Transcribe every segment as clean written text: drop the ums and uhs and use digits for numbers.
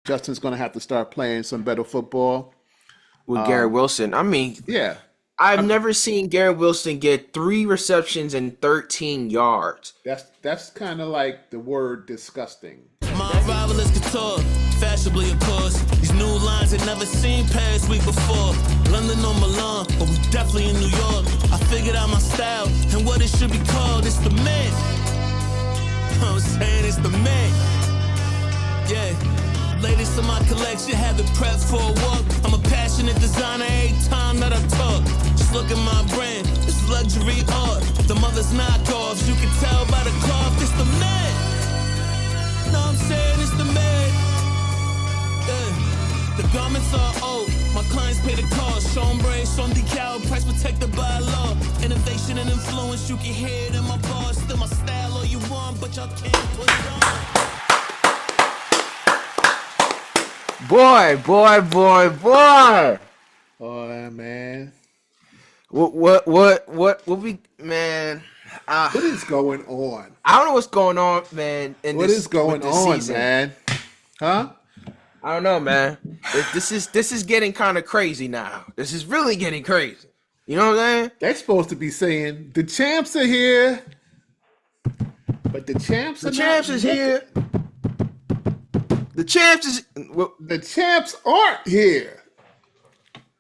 Justin's going to have to start playing some better football. with Garrett Wilson. I mean, Yeah, I've never seen Garrett Wilson get 3 receptions and 13 yards. that's kind of like the word disgusting. My rival is couture, fashionably of course. These new lines ain't never seen past week before. London or Milan, but we definitely in New York. I figured out my style and what it should be called. It's the man. You know what I'm saying? It's the man. Yeah. Latest in my collection, have it prepped for a walk. I'm a passionate designer every time that I talk. Just look at my brand, it's luxury art. The mother's knockoffs, you can tell by the cloth. It's the man. Know what I'm saying? It's the man. Yeah. The garments are old. My clients pay the cost. Sean Bray, Sean decal, price protected by law. Innovation and influence, you can hear it in my bars. Still my style all you want, but y'all can't put it on. Boy. Oh man, What we man? what is going on? I don't know what's going on, man. What is going on, season. man? Huh? I don't know, man. This is getting kind of crazy now. This is really getting crazy. You know what I'm saying? They're supposed to be saying the champs are here, but the champs is here. The champs is The champs aren't here.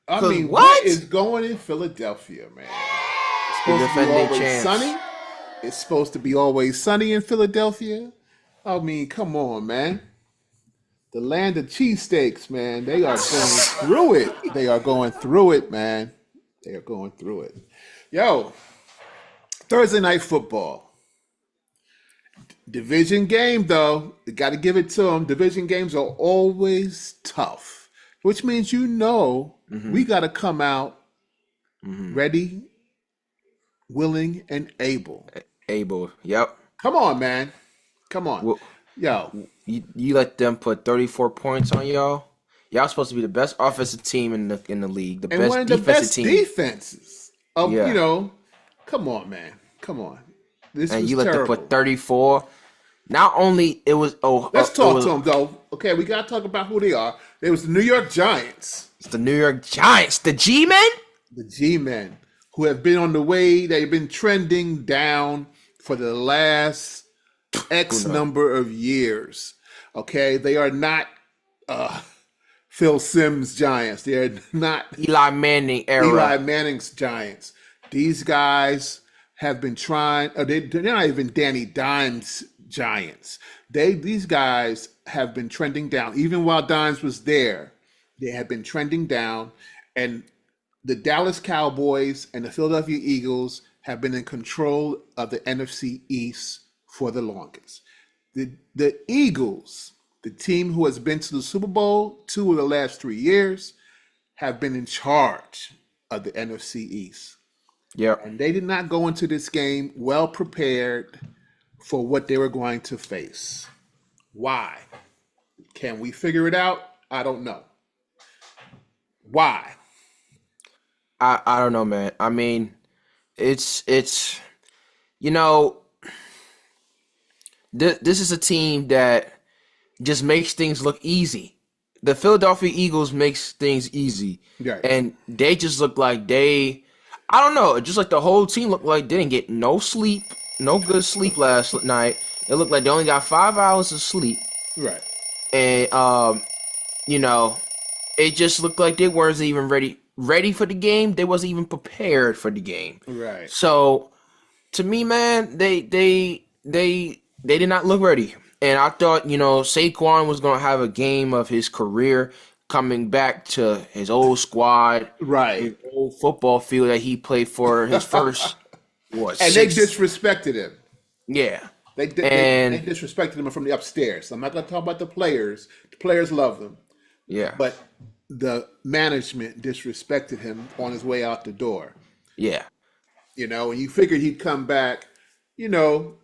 I mean, what is going in Philadelphia, man? It's supposed to be always sunny. It's supposed to be always sunny in Philadelphia. I mean, come on, man. The land of cheesesteaks, man. They are going through it. They are going through it, man. They are going through it. Yo, Thursday night football. Division game, though, you got to give it to them. Division games are always tough, which means we got to come out ready, willing, and able. Able, yep. Come on, man. Come on. Well, Yo. You let them put 34 points on y'all? Y'all supposed to be the best offensive team in the league, the And best one of the defensive best team. defenses. Come on, man. Come on. This And was you let them terrible. put 34. Not only it was Let's talk to them, though. Okay, we got to talk about who they are. It was the New York Giants. It's the New York Giants, the G-men? The G-men, who have been on the way. They've been trending down for the last X number of years. Okay, they are not Phil Simms Giants. They are not Eli Manning era. Eli Manning's Giants. These guys have been trying. They're not even Danny Dimes Giants. These guys have been trending down. Even while Dimes was there, they have been trending down. And the Dallas Cowboys and the Philadelphia Eagles have been in control of the NFC East for the longest. The Eagles, the team who has been to the Super Bowl 2 of the last 3 years, have been in charge of the NFC East. Yeah. And they did not go into this game well prepared for what they were going to face. Why? Can we figure it out? I don't know. Why? I don't know, man. I mean, it's this is a team that just makes things look easy. The Philadelphia Eagles makes things easy. Right. And they just look like I don't know, just like the whole team looked like they didn't get no sleep, no good sleep last night. It looked like they only got 5 hours of sleep. Right. And it just looked like they weren't even ready for the game. They wasn't even prepared for the game. Right. So to me, man, they did not look ready. And I thought, Saquon was gonna have a game of his career coming back to his old squad, Right. his old football field that he played for his first And they disrespected him. Yeah. They disrespected him from the upstairs. I'm not going to talk about the players. The players love them. Yeah. But the management disrespected him on his way out the door. Yeah. And you figured he'd come back. You don't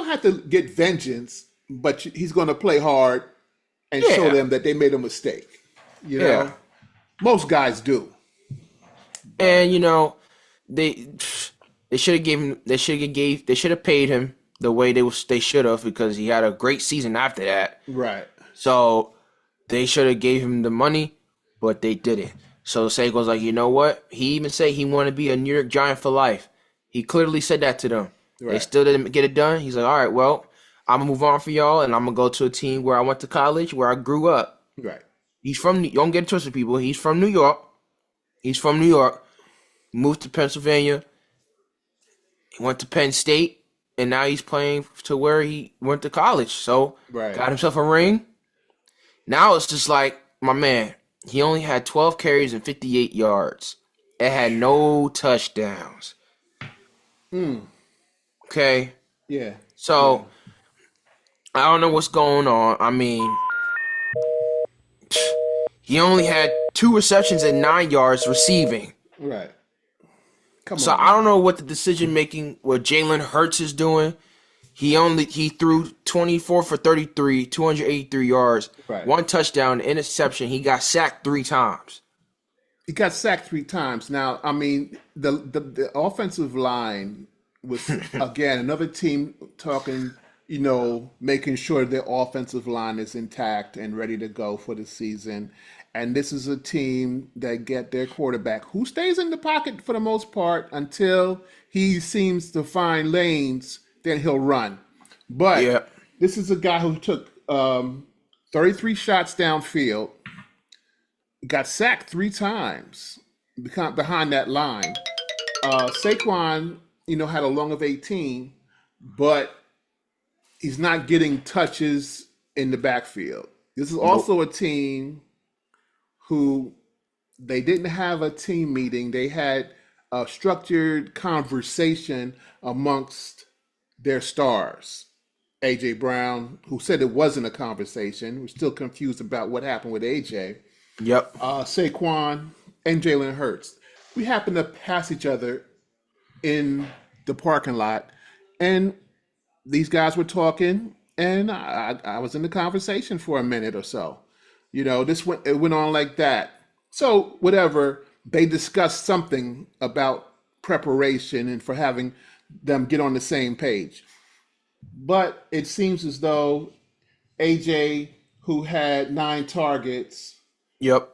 have to get vengeance, but he's going to play hard and show them that they made a mistake. Most guys do. And they should have paid him the way they should have, because he had a great season after that. Right. So They should have gave him the money, but they didn't. So Saquon's like, you know what? He even said he wanted to be a New York Giant for life. He clearly said that to them. Right. They still didn't get it done. He's like, all right, well, I'm going to move on for y'all, and I'm going to go to a team where I went to college, where I grew up. Right. He's from, don't get it twisted, people. He's from New York. Moved to Pennsylvania. He went to Penn State, and now he's playing to where he went to college. So, got himself a ring. Now it's just like, my man, he only had 12 carries and 58 yards. It had no touchdowns. Okay? Yeah. So, I don't know what's going on. I mean, he only had 2 receptions and 9 yards receiving. Right. So I don't know what the decision making, what Jalen Hurts is doing. He threw 24 for 33, 283 yards, 1 touchdown, interception. He got sacked 3 times. He got sacked 3 times. Now, I mean, the offensive line was again another team talking, making sure their offensive line is intact and ready to go for the season. And this is a team that get their quarterback, who stays in the pocket for the most part until he seems to find lanes, then he'll run. But this is a guy who took 33 shots downfield, got sacked 3 times behind that line. Saquon, had a long of 18, but he's not getting touches in the backfield. This is also a team who they didn't have a team meeting. They had a structured conversation amongst their stars. A.J. Brown, who said it wasn't a conversation, was still confused about what happened with A.J. Yep. Saquon and Jalen Hurts. We happened to pass each other in the parking lot, and these guys were talking, and I was in the conversation for a minute or so. It went on like that. So whatever, they discussed something about preparation and for having them get on the same page. But it seems as though AJ, who had 9 targets, he got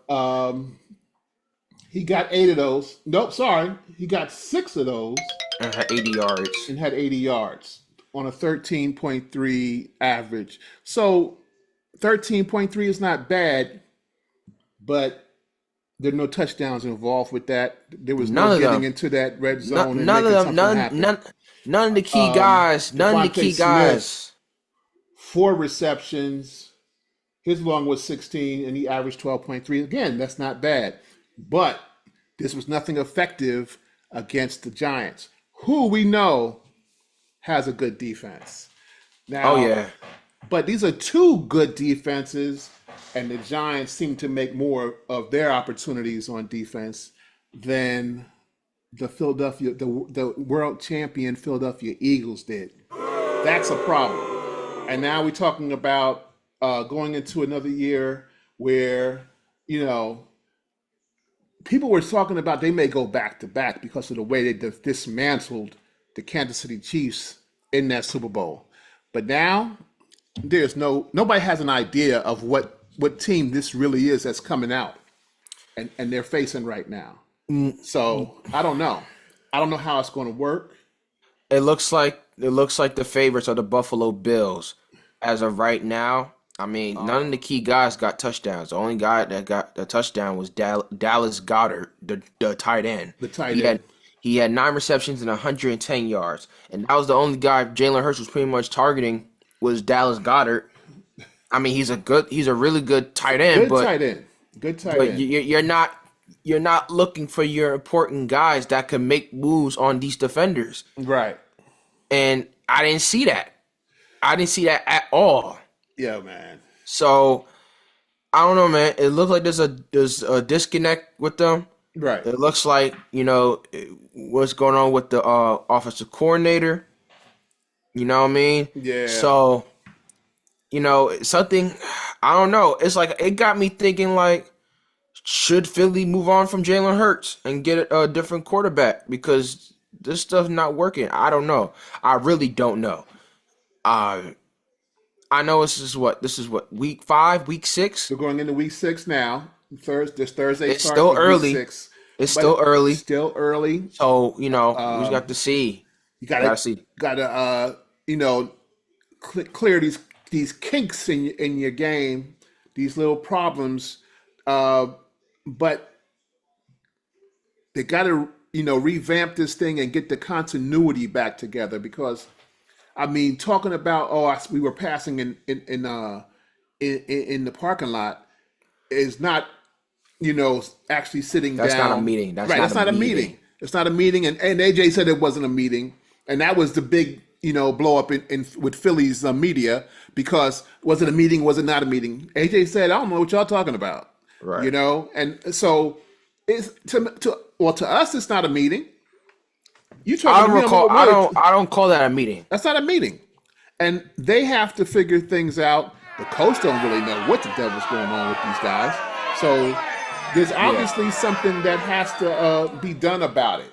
8 of those. Nope, sorry. He got 6 of those. And had 80 yards. On a 13.3 average. So 13.3 is not bad, but there are no touchdowns involved with that. There was no getting into that red zone. None of the key guys. None of the key guys. 4 receptions. His long was 16, and he averaged 12.3. Again, that's not bad. But this was nothing effective against the Giants, who we know has a good defense. Now, but these are 2 good defenses, and the Giants seem to make more of their opportunities on defense than the world champion Philadelphia Eagles did. That's a problem. And now we're talking about going into another year where, people were talking about they may go back to back because of the way they dismantled the Kansas City Chiefs in that Super Bowl. But now nobody has an idea of what team this really is that's coming out and they're facing right now. So I don't know. I don't know how it's going to work. It looks like the favorites are the Buffalo Bills as of right now. I mean, none of the key guys got touchdowns. The only guy that got the touchdown was Dallas Goedert, the tight end. The tight end. He had 9 receptions and 110 yards, and that was the only guy Jalen Hurts was pretty much targeting was Dallas Goedert. I mean, he's a really good tight end. Good tight end. But you're not looking for your important guys that can make moves on these defenders. Right. And I didn't see that. At all. Yeah, man. So I don't know, man. It looks like there's a disconnect with them. Right. It looks like, what's going on with the offensive coordinator. You know what I mean? Yeah. So, something, I don't know. It's like, it got me thinking, like, should Philly move on from Jalen Hurts and get a different quarterback? Because this stuff's not working. I don't know. I really don't know. I know this is what week 5, week 6. We're going into week 6 now. This Thursday It's starts still with early. week 6. It's But still early. Still early. So, we just got to see. You Gotta see. gotta clear these kinks in your game, these little problems. But they gotta revamp this thing and get the continuity back together, because I mean, talking about we were passing in the parking lot is not actually sitting down. That's not a meeting. That's not a meeting. It's not a meeting, and AJ said it wasn't a meeting, and that was the big blow up in with Philly's media, because was it a meeting? Was it not a meeting? AJ said, I don't know what y'all talking about. Right. And so it's to us it's not a meeting. You I talking? I don't call that a meeting. That's not a meeting, and they have to figure things out. The coach don't really know what the devil's going on with these guys, so there's obviously something that has to be done about it.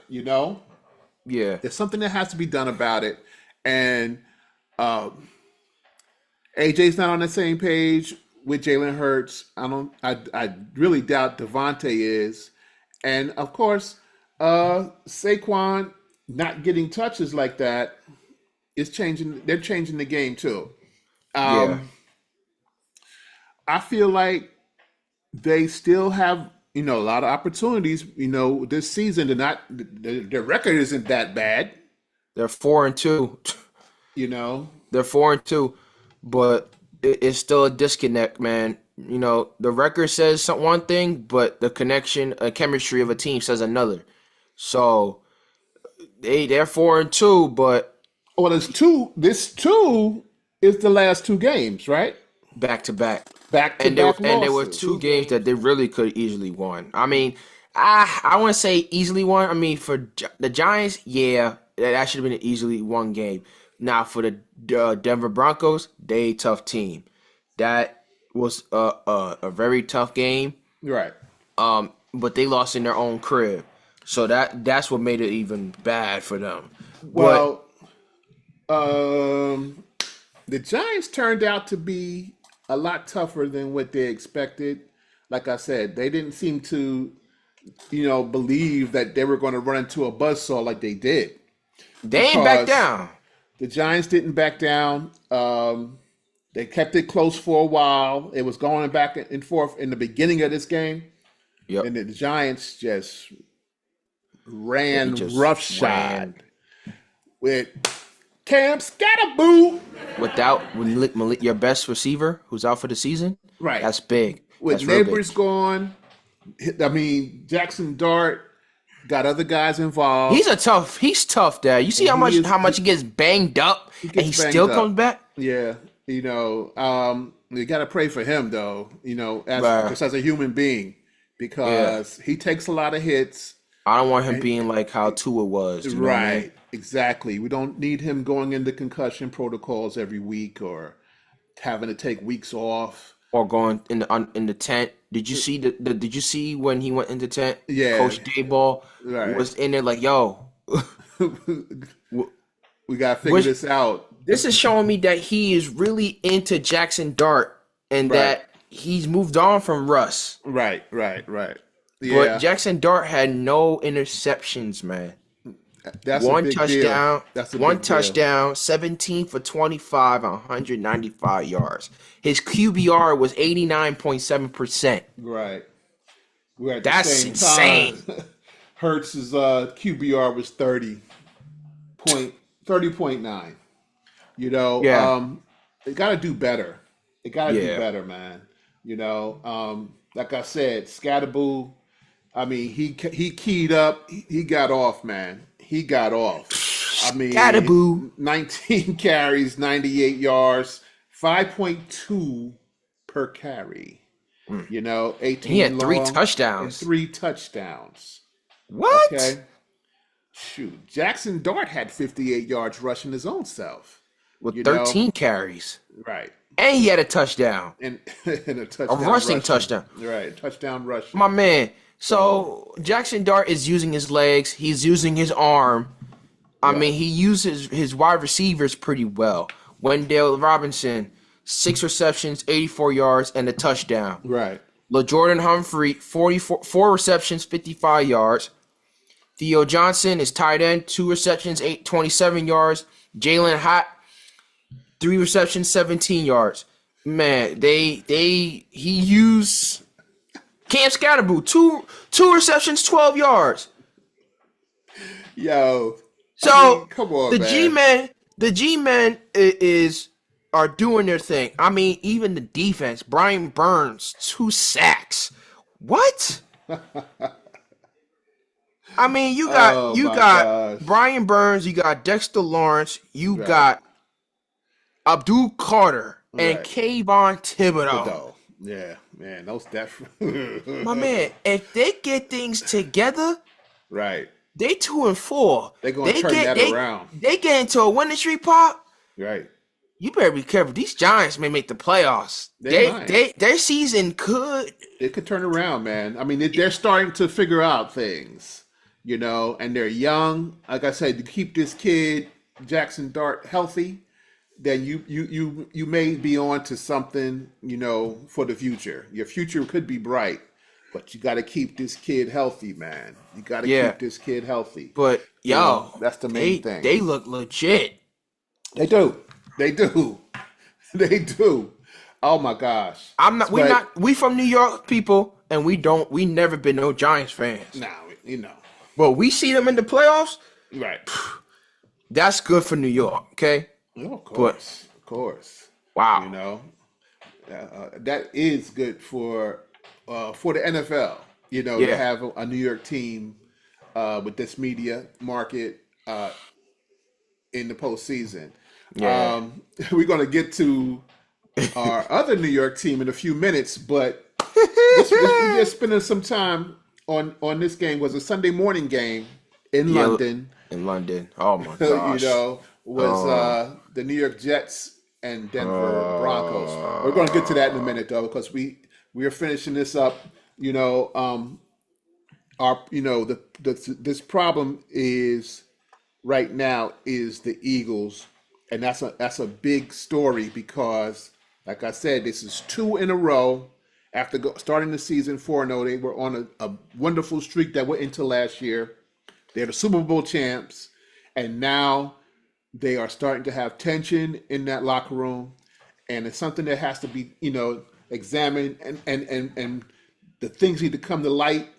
Yeah. There's something that has to be done about it, and AJ's not on the same page with Jalen Hurts. I really doubt Devontae is, and of course, Saquon not getting touches like that is changing. They're changing the game too. I feel like they still have a lot of opportunities. This season, their record isn't that bad. They're 4-2. They're 4-2, but it's still a disconnect, man. The record says one thing, but the chemistry of a team says another. So they're 4-2, but there's 2. This 2 is the last 2 games, right? Back to back. And there were 2 games that they really could easily won. I mean, I want to say easily won. I mean, for the Giants, yeah, that should have been an easily won game. Now, for the Denver Broncos, they a tough team. That was a very tough game. Right. But they lost in their own crib. So that's what made it even bad for them. Well, the Giants turned out to be a lot tougher than what they expected. Like I said, they didn't seem to, believe that they were going to run into a buzzsaw like they did. They ain't back down. The Giants didn't back down. They kept it close for a while. It was going back and forth in the beginning of this game. Yep. And the Giants just ran roughshod with Cam Skattebo. Without your best receiver who's out for the season, right? That's big. With that's real Neighbors big. gone, I mean, Jaxon Dart got other guys involved. He's tough there. You see how much he gets banged up and he still comes back? Yeah. You got to pray for him though, just as a human being, because he takes a lot of hits. I don't want him being like how Tua was. You know what I mean? Exactly. We don't need him going into concussion protocols every week or having to take weeks off or going in the tent. Did you see Did you see when he went into tent? Yeah, Coach Dayball was in there like, "Yo, we gotta figure this out." This is showing me that he is really into Jaxon Dart and that he's moved on from Russ. Right. Yeah. But Jaxon Dart had no interceptions, man. That's one a big touchdown. Deal. That's a one big touchdown. Deal. 17 for 25 on 195 yards. His QBR was 89.7%. Right. We're at That's the same insane. Time. Hurts's QBR was 30.9. They got to do better. They got to do better, man. Like I said, Skattebo. I mean, he keyed up. He got off, man. He got off. I mean, Skattebo. 19 carries, 98 yards, 5.2 per carry. 18. He had long, 3 touchdowns. And 3 touchdowns. What? Okay. Shoot, Jaxon Dart had 58 yards rushing his own self with 13 carries. Right. And he had a touchdown. And a touchdown. A rushing touchdown. Right. Touchdown rushing. My man. So Jaxon Dart is using his legs. He's using his arm. I mean, he uses his wide receivers pretty well. Wendell Robinson, 6 receptions, 84 yards, and a touchdown. Right. LaJordan Humphrey, 4 receptions, 55 yards. Theo Johnson is tight end, 2 receptions, 27 yards. Jalen Hott, 3 receptions, 17 yards. Man, he used Cam Skattebo, two receptions, 12 yards. Yo. So I mean, come on, man. The G-men are doing their thing. I mean, even the defense, Brian Burns, 2 sacks. What? I mean, you got gosh. Brian Burns, you got Dexter Lawrence, you got Abdul Carter and Kayvon Thibodeau. Yeah, man, those My man, if they get things together, right. They 2-4. They're gonna turn that around. They get into a winning streak, Pop. Right. You better be careful. These Giants may make the playoffs. Their season could. It could turn around, man. I mean, they're starting to figure out things, you know, and they're young. Like I said, to keep this kid Jaxon Dart healthy, then you may be on to something, you know, for the future. Your future could be bright, but you got to keep this kid healthy, man. You got to keep this kid healthy. But that's the main thing. They look legit. They do. They do. They do. Oh my gosh. We from New York people, and we never been no Giants fans. No, you know. But we see them in the playoffs. Right. That's good for New York, okay? Oh, of course. Of course. Wow. You know. That is good for the NFL, you know, to have a New York team with this media market in the postseason. Yeah. We're going to get to our other New York team in a few minutes, but we're just spending some time on this game. It was a Sunday morning game in London. In London. Oh, my gosh. You know, was the New York Jets and Denver Broncos. We're going to get to that in a minute, though, because we are finishing this up. You know, this problem is right now is the Eagles. And that's a big story because, like I said, this is 2 in a row. After starting the season 4-0, they were on a wonderful streak that went into last year. They're the Super Bowl champs, and now they are starting to have tension in that locker room, and it's something that has to be, you know, examined, and the things need to come to light,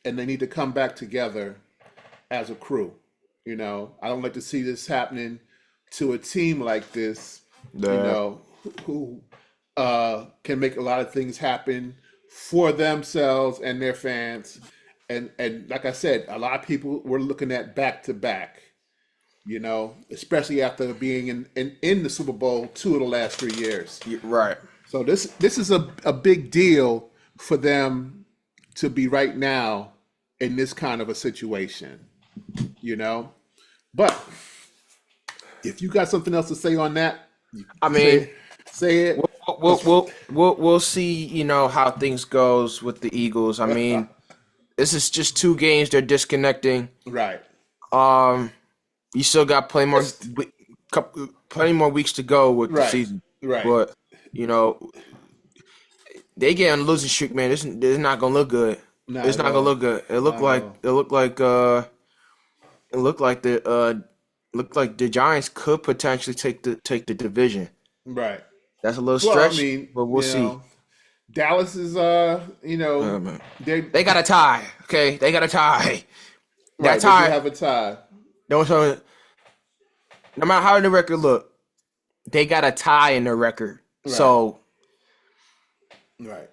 and they need to come back together as a crew. You know, I don't like to see this happening to a team like this, you know, who can make a lot of things happen for themselves and their fans. And like I said, a lot of people were looking at back-to-back, you know, especially after being in the Super Bowl 2 of the last 3 years. Right. So this is a big deal for them to be right now in this kind of a situation, you know. But if you got something else to say on that, I mean, say it. We'll see, you know, how things goes with the Eagles. I mean, this is just 2 games they're disconnecting. Right. You still got plenty more weeks to go with the season. Right. But, you know, they get on a losing streak, man. This is not gonna look good. It's not gonna look good. It looked like the Giants could potentially take the division. Right. That's a little stretch, I mean, but we'll see. Dallas is, you know, they got a tie. Okay, they got a tie. Right, tie. They do have a tie. No matter how the record look, they got a tie in their record. Right. So, right,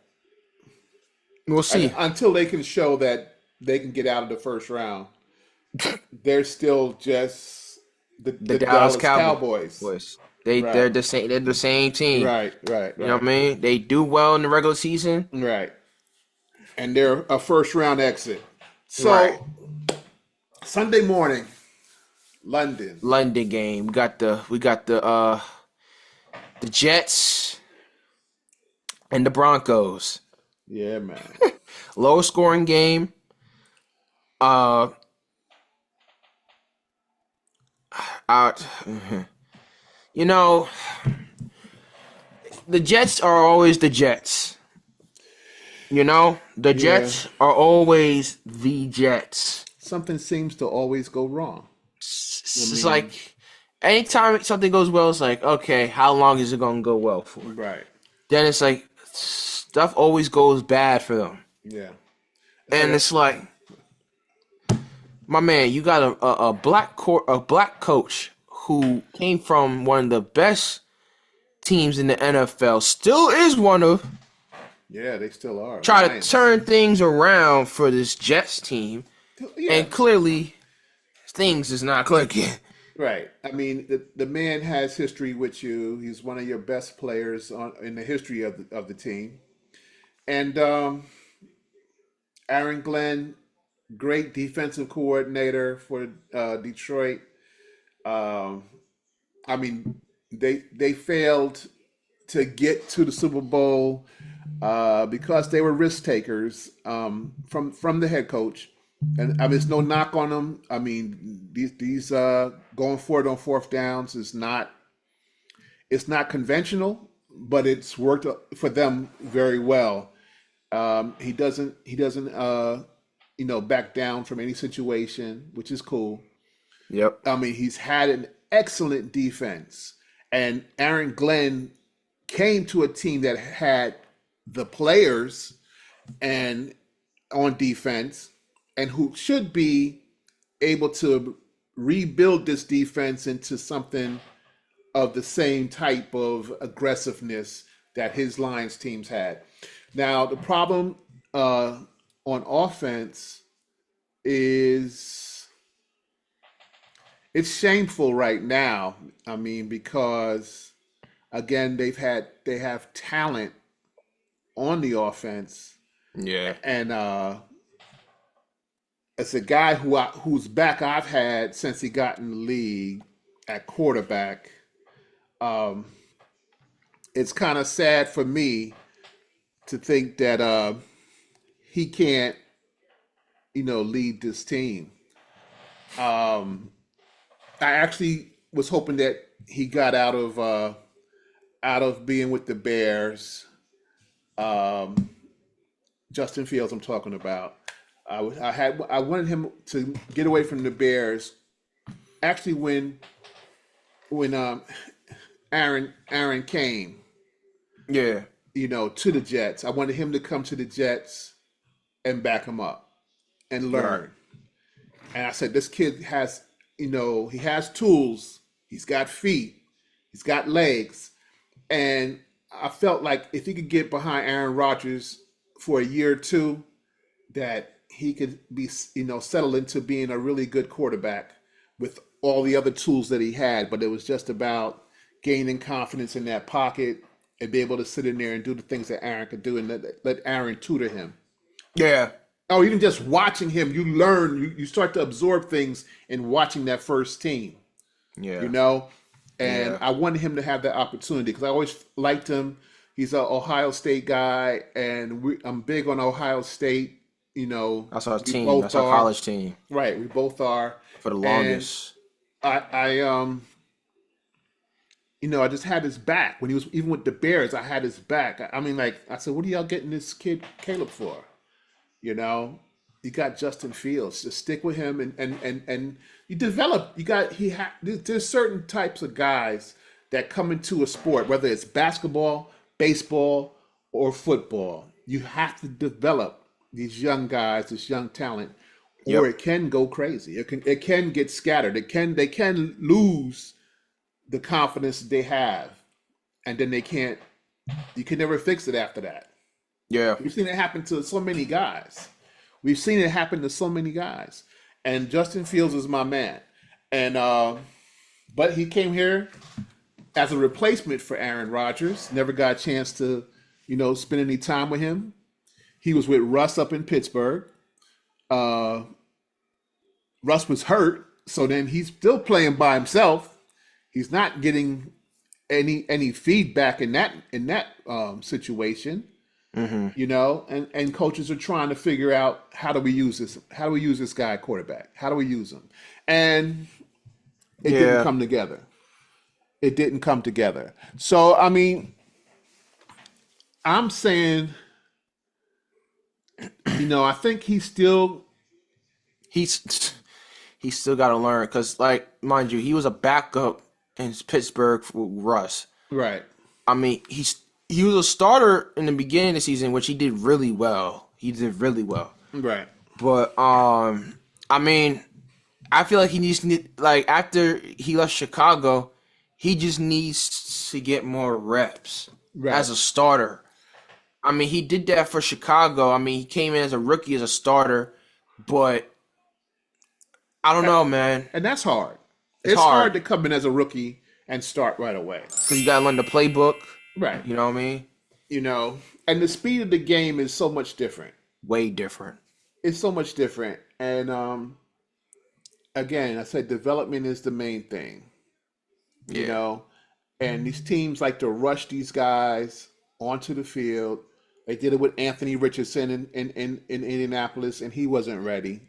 we'll see. And until they can show that they can get out of the first round, they're still just the Dallas Cowboys. They're the same. They're the same team. Right. You know what I mean? They do well in the regular season. Right. And they're a first round exit. So Sunday morning, London game. We got the Jets and the Broncos. Yeah, man. Low scoring game. You know, the Jets are always the Jets. You know, the Jets are always the Jets. Something seems to always go wrong. It's like anytime something goes well, it's like, okay, how long is it gonna go well for? Right. Then it's like stuff always goes bad for them. Yeah. And it's like, my man, you got a black coach who came from one of the best teams in the NFL, still is one of. Yeah, they still are. Try to turn things around for this Jets team, and clearly things is not clicking. Right. I mean, the man has history with you. He's one of your best players in the history of the team. And Aaron Glenn, great defensive coordinator for Detroit. I mean, they failed to get to the Super Bowl because they were risk takers from the head coach. And I mean, it's no knock on them. I mean, these going for it on fourth downs is not conventional, but it's worked for them very well. He doesn't back down from any situation, which is cool. Yep. I mean, he's had an excellent defense, and Aaron Glenn came to a team that had the players and on defense, and who should be able to rebuild this defense into something of the same type of aggressiveness that his Lions teams had. Now, the problem on offense is it's shameful right now. I mean, because again, they have talent on the offense. Yeah. And it's a guy whose back I've had since he got in the league at quarterback. It's kind of sad for me to think that he can't, lead this team. I actually was hoping that he got out of being with the Bears. Justin Fields, I'm talking about. I wanted him to get away from the Bears. Actually, when Aaron came, Yeah. To the Jets, I wanted him to come to the Jets and back him up and learn. Right. And I said, this kid has, he has tools. He's got feet. He's got legs. And I felt like if he could get behind Aaron Rodgers for a year or two, that he could be, settle into being a really good quarterback with all the other tools that he had. But it was just about gaining confidence in that pocket and be able to sit in there and do the things that Aaron could do and let Aaron tutor him. Yeah. Oh, even just watching him, you learn, you start to absorb things in watching that first team. Yeah. And I wanted him to have that opportunity because I always liked him. He's an Ohio State guy, and I'm big on Ohio State. That's our team. That's our college team. Right, we both are. For the longest. And I just had his back when he was even with the Bears. I had his back. I mean, like I said, what are y'all getting this kid Caleb for? You got Justin Fields. Just stick with him, and you develop. There's certain types of guys that come into a sport, whether it's basketball, baseball, or football. You have to develop these young guys, this young talent, or it can go crazy. It can get scattered. They can lose the confidence they have, and then you can never fix it after that. Yeah. We've seen it happen to so many guys. And Justin Fields is my man. And but he came here as a replacement for Aaron Rodgers. Never got a chance to, spend any time with him. He was with Russ up in Pittsburgh. Russ was hurt, so then he's still playing by himself. He's not getting any feedback in that situation. Mm-hmm. And coaches are trying to figure out how do we use this guy at quarterback? How do we use him? And it didn't come together. So I mean, I'm saying, I think He's still got to learn because, like, mind you, he was a backup in Pittsburgh for Russ. right, I mean, he was a starter in the beginning of the season, which he did really well. He did really well. right. But I mean, I feel like he needs like after he left Chicago, he just needs to get more reps Right. as a starter. I mean, he did that for Chicago. I mean, he came in as a rookie as a starter, but I don't know, man. And that's hard. It's hard to come in as a rookie and start right away. Because you got to learn the playbook. Right. You know what I mean? And the speed of the game is so much different. Way different. It's so much different. And again, I said development is the main thing. And these teams like to rush these guys onto the field. They did it with Anthony Richardson in Indianapolis, and he wasn't ready.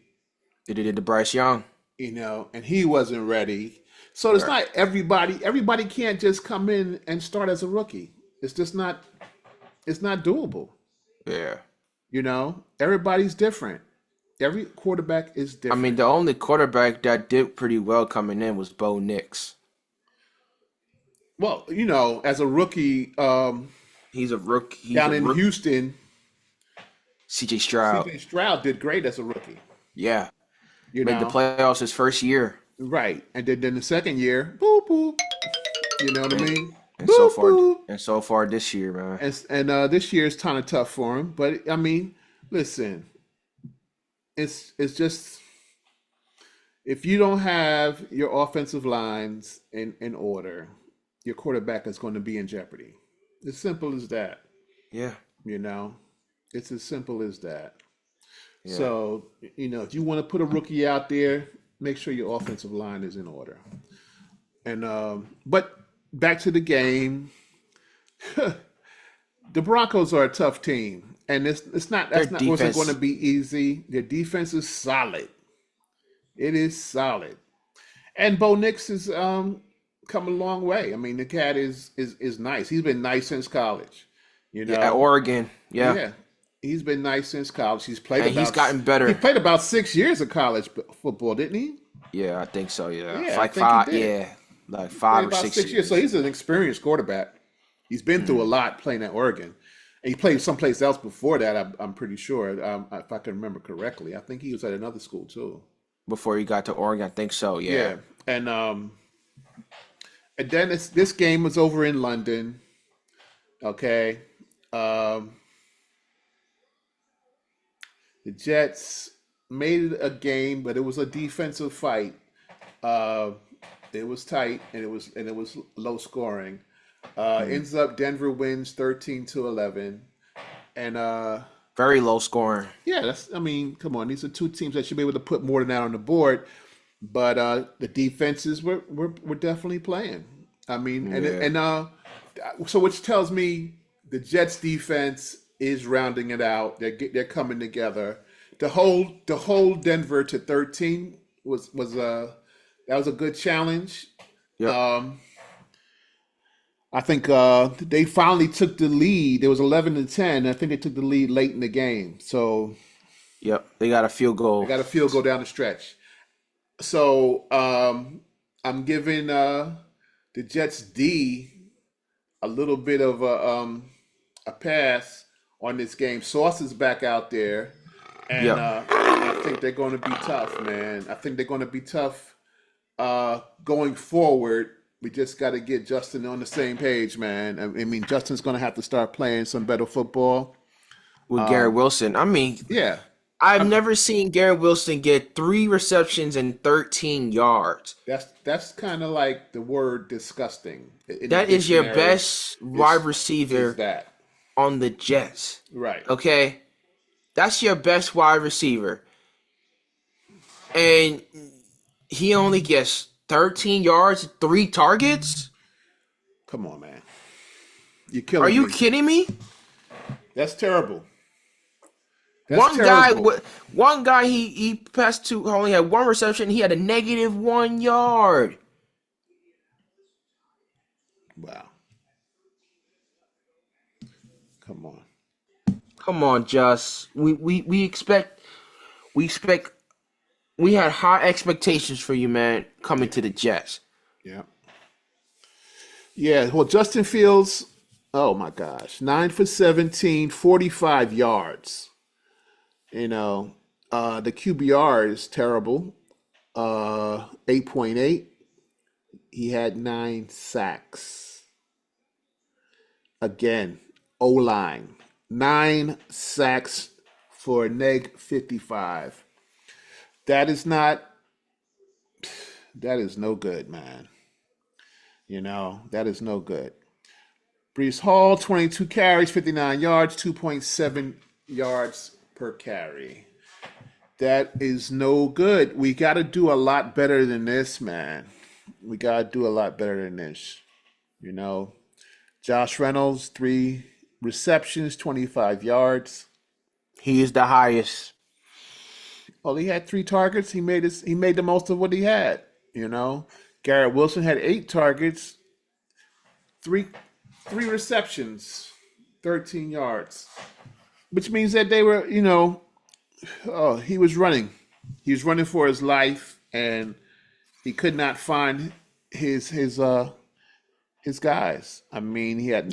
They did it to Bryce Young. And he wasn't ready. So it's not everybody can't just come in and start as a rookie. It's just not, it's not doable. Yeah. Everybody's different. Every quarterback is different. I mean, the only quarterback that did pretty well coming in was Bo Nix. Well, as a rookie, he's a rookie. Down in Houston, C.J. Stroud. C.J. Stroud did great as a rookie. Yeah. Made the playoffs his first year. Right. And then the second year, boop, boop. You know what I mean? And boop, so far this year, man. And this year is kind of tough for him. But, I mean, listen, it's just if you don't have your offensive lines in order, your quarterback is going to be in jeopardy. As simple as that. Yeah. It's as simple as that. Yeah. So, if you want to put a rookie out there, make sure your offensive line is in order. And but back to the game, the Broncos are a tough team, and that's not wasn't going to be easy. Their defense is solid. It is solid, and Bo Nix has come a long way. I mean, the cat is nice. He's been nice since college. At Oregon, yeah. He's been nice since college. He's gotten better. He played about 6 years of college football, didn't he? Yeah, I think so. Yeah, like 5. Yeah, like 5 or 6 years. So he's an experienced quarterback. He's been through a lot playing at Oregon, and he played someplace else before that. I'm pretty sure, if I can remember correctly. I think he was at another school too. Before he got to Oregon, I think so. Yeah. And then this game was over in London. Okay. The Jets made it a game, but it was a defensive fight. It was tight and it was low scoring. Ends up Denver wins 13-11, and very low scoring. Yeah, come on. These are two teams that should be able to put more than that on the board, but the defenses were definitely playing. I mean, so which tells me the Jets defense is rounding it out. They're coming together. To hold Denver to 13 was a good challenge. Yep. I think they finally took the lead. It was 11-10. I think they took the lead late in the game. So, yep, they got a field goal. They got a field goal down the stretch. So I'm giving the Jets D a little bit of a pass on this game. Sauce is back out there, and I think they're going to be tough, man. I think they're going to be tough going forward. We just got to get Justin on the same page, man. I mean, Justin's going to have to start playing some better football with Garrett Wilson. I mean, yeah, I've never seen Garrett Wilson get 3 receptions and 13 yards. That's kind of like the word disgusting. That is your best wide receiver on the Jets. Right. Okay? That's your best wide receiver. And he only gets 13 yards, 3 targets? Come on, man. You're killing me. Are you kidding me? That's terrible. One guy he passed to only had 1 reception. He had a negative 1 yard. Wow. Come on. Come on, Just. We expect we had high expectations for you, man, coming to the Jets. Yeah. Yeah. Well, Justin Fields, oh my gosh, 9 for 17, 45 yards. You know, the QBR is terrible. 8.8. He had 9 sacks. Again, O-line. 9 sacks for a neg 55. That is no good, man. You know, that is no good. Brees Hall, 22 carries, 59 yards, 2.7 yards per carry. That is no good. We got to do a lot better than this, man. We got to do a lot better than this. You know, Josh Reynolds, 3 receptions, 25 yards. He is the highest. Well, he had 3 targets. He made the most of what he had. You know, Garrett Wilson had 8 targets, 3 receptions, 13 yards, which means that they were, you know, he was running. He was running for his life, and he could not find his guys. I mean, he had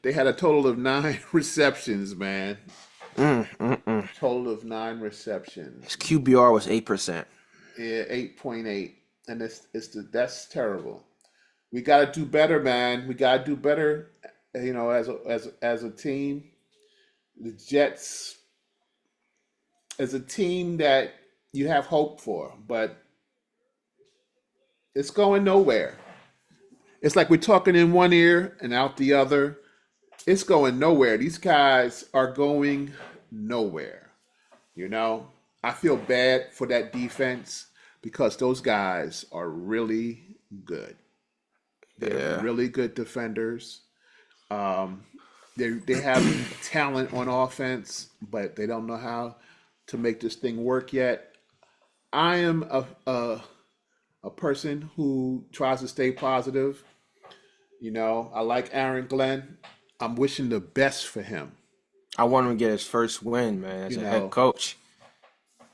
they had a total of 9 receptions, man. Total of 9 receptions. His QBR was 8%. Yeah, 8.8, and that's terrible. We got to do better, man. We got to do better. You know, as a team, the Jets, as a team that you have hope for, but it's going nowhere. It's like we're talking in one ear and out the other. It's going nowhere. These guys are going nowhere. You know, I feel bad for that defense because those guys are really good. They're really good defenders. They have talent on offense, but they don't know how to make this thing work yet. I am a person who tries to stay positive. You know, I like Aaron Glenn. I'm wishing the best for him. I want him to get his first win, man, as a head coach.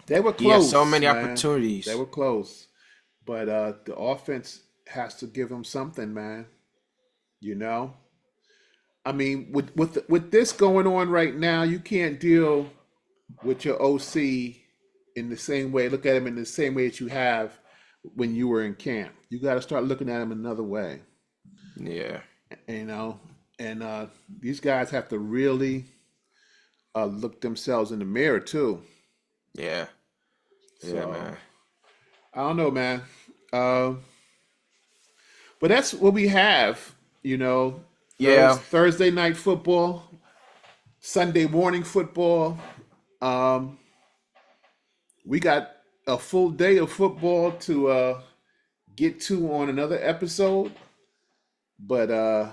They were close. He had so many opportunities. They were close. But the offense has to give him something, man. You know? I mean, with this going on right now, you can't deal with your OC in the same way. Look at him in the same way that you have when you were in camp. You got to start looking at him another way. Yeah. You know? And these guys have to really look themselves in the mirror, too. Yeah. Yeah, man. I don't know, man. But that's what we have, you know. Yeah. Thursday night football, Sunday morning football. We got a full day of football to get to on another episode. But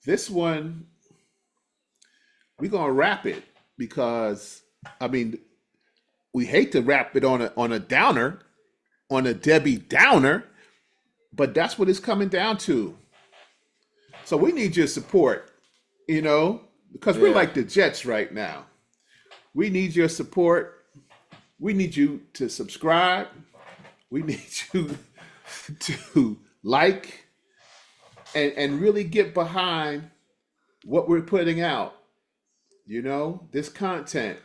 this one, we're going to wrap it because, I mean, we hate to wrap it on a downer, on a Debbie Downer, but that's what it's coming down to. So we need your support, you know, because we're like the Jets right now. We need your support. We need you to subscribe. We need you to like and really get behind what we're putting out. You know, this content.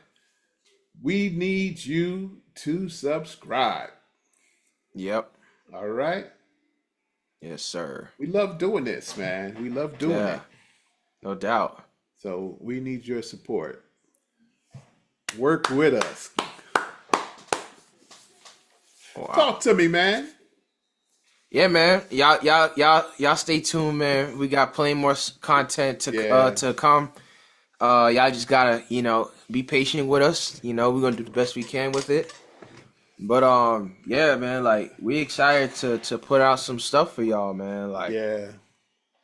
We need you to subscribe. Yep. All right? Yes, sir. We love doing this, man. We love doing it. No doubt. So we need your support. Work with us. Wow. Talk to me, man. Yeah, man. Y'all stay tuned, man. We got plenty more content to come. Y'all just gotta, you know, be patient with us. You know, we're gonna do the best we can with it. But yeah, man, like we excited to put out some stuff for y'all, man. Like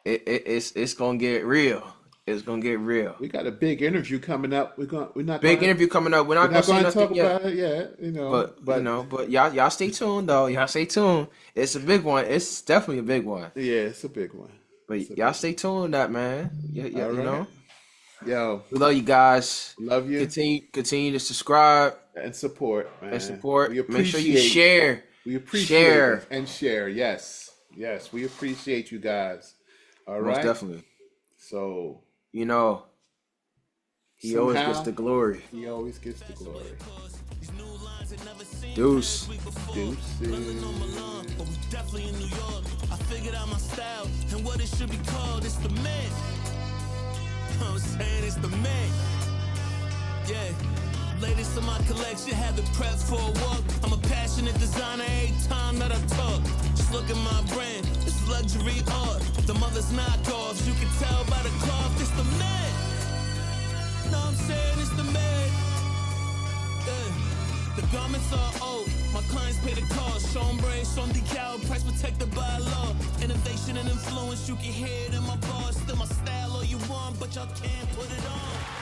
it's gonna get real. It's gonna get real. We got a big interview coming up. We're not interview coming up. We're not gonna say nothing talk yet. about it yet, you know. But y'all stay tuned though. Y'all stay tuned. It's a big one. It's definitely a big one. Yeah, it's a big one. But y'all stay tuned on that, man. Yeah, All you right. know. Yo, We love you guys. love you Continue to subscribe and support, man. and support. We Make sure you appreciate- share. We appreciate Share. it and share. Yes, yes, we appreciate you guys. All right, Most definitely. So You know, he always somehow, gets the glory. He always gets the glory. Deuce. Deuces. But we definitely in New York. I figured out my style and what it should be called. It's the man. You know what I'm saying? It's the man. Yeah. Latest in my collection, have it prepped for a walk. I'm a passionate designer every time that I talk. Just look at my brand, it's luxury art. The mother's knockoffs, you can tell by the cloth. It's the man. Know what I'm saying? It's the man. Yeah. The garments are old, my clients pay the cost. Show 'em braids, show 'em decal, price protected by law. Innovation and influence, you can hear it in my bars. Still my style all you want, but y'all can't put it on.